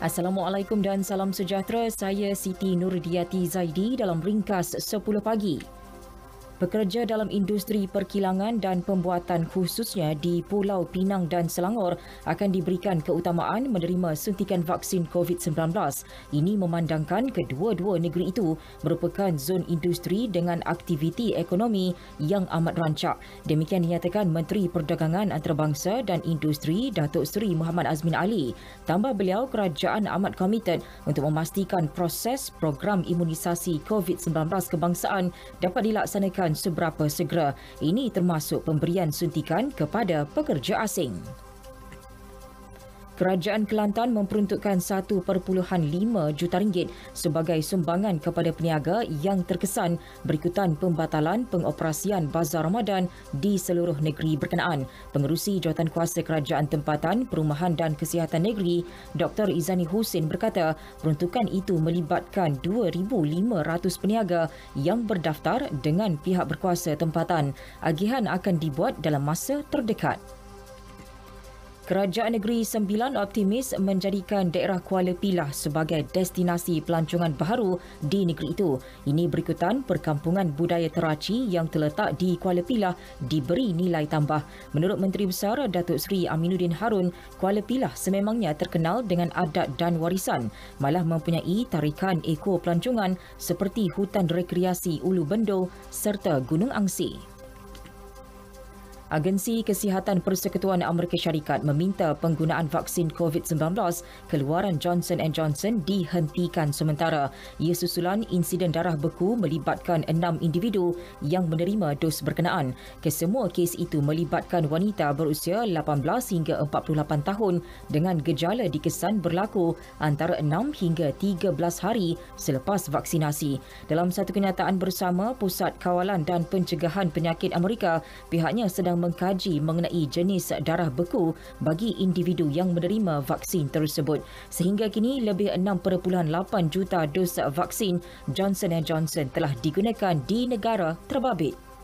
Assalamualaikum dan salam sejahtera. Saya Siti Nurdiati Zaidi dalam ringkas 10 pagi. Pekerja dalam industri perkilangan dan pembuatan khususnya di Pulau Pinang dan Selangor akan diberikan keutamaan menerima suntikan vaksin COVID-19. Ini memandangkan kedua-dua negeri itu merupakan zon industri dengan aktiviti ekonomi yang amat rancak. Demikian dinyatakan Menteri Perdagangan Antarabangsa dan Industri Datuk Seri Muhammad Azmin Ali. Tambah beliau, kerajaan amat komited untuk memastikan proses program imunisasi COVID-19 kebangsaan dapat dilaksanakan seberapa segera. Ini termasuk pemberian suntikan kepada pekerja asing. Kerajaan Kelantan memperuntukkan 1.5 juta ringgit sebagai sumbangan kepada peniaga yang terkesan berikutan pembatalan pengoperasian Bazar Ramadan di seluruh negeri berkenaan. Pengerusi Jawatankuasa Kerajaan Tempatan, Perumahan dan Kesihatan Negeri, Dr. Izani Husin berkata, peruntukan itu melibatkan 2,500 peniaga yang berdaftar dengan pihak berkuasa tempatan. Agihan akan dibuat dalam masa terdekat. Kerajaan Negeri Sembilan optimis menjadikan daerah Kuala Pilah sebagai destinasi pelancongan baharu di negeri itu. Ini berikutan perkampungan budaya Teraci yang terletak di Kuala Pilah diberi nilai tambah. Menurut Menteri Besar Datuk Seri Aminuddin Harun, Kuala Pilah sememangnya terkenal dengan adat dan warisan, malah mempunyai tarikan eko pelancongan seperti hutan rekreasi Ulu Bendo serta Gunung Angsi. Agensi Kesihatan Persekutuan Amerika Syarikat meminta penggunaan vaksin COVID-19 keluaran Johnson & Johnson dihentikan sementara. Ia susulan insiden darah beku melibatkan 6 individu yang menerima dos berkenaan. Kesemua kes itu melibatkan wanita berusia 18 hingga 48 tahun dengan gejala dikesan berlaku antara 6 hingga 13 hari selepas vaksinasi. Dalam satu kenyataan bersama Pusat Kawalan dan Pencegahan Penyakit Amerika, pihaknya sedang mengkaji mengenai jenis darah beku bagi individu yang menerima vaksin tersebut. Sehingga kini lebih 6.8 juta dos vaksin Johnson & Johnson telah digunakan di negara terbabit.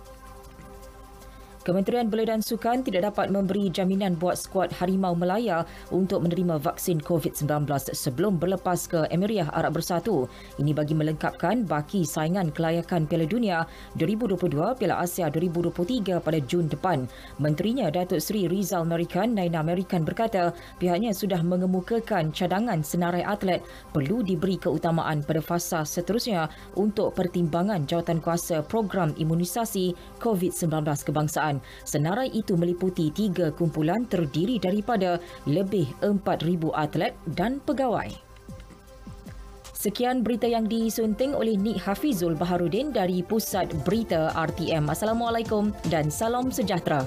Kementerian Belia dan Sukan tidak dapat memberi jaminan buat skuad Harimau Melaya untuk menerima vaksin COVID-19 sebelum berlepas ke Emirat Arab Bersatu. Ini bagi melengkapkan baki saingan kelayakan Piala Dunia 2022 Piala Asia 2023 pada Jun depan. Menterinya Datuk Seri Rizal Merican Naina Merican berkata pihaknya sudah mengemukakan cadangan senarai atlet perlu diberi keutamaan pada fasa seterusnya untuk pertimbangan jawatankuasa program imunisasi COVID-19 kebangsaan. Senarai itu meliputi 3 kumpulan terdiri daripada lebih 4,000 atlet dan pegawai. Sekian berita yang disunting oleh Nik Hafizul Baharudin dari Pusat Berita RTM. Assalamualaikum dan salam sejahtera.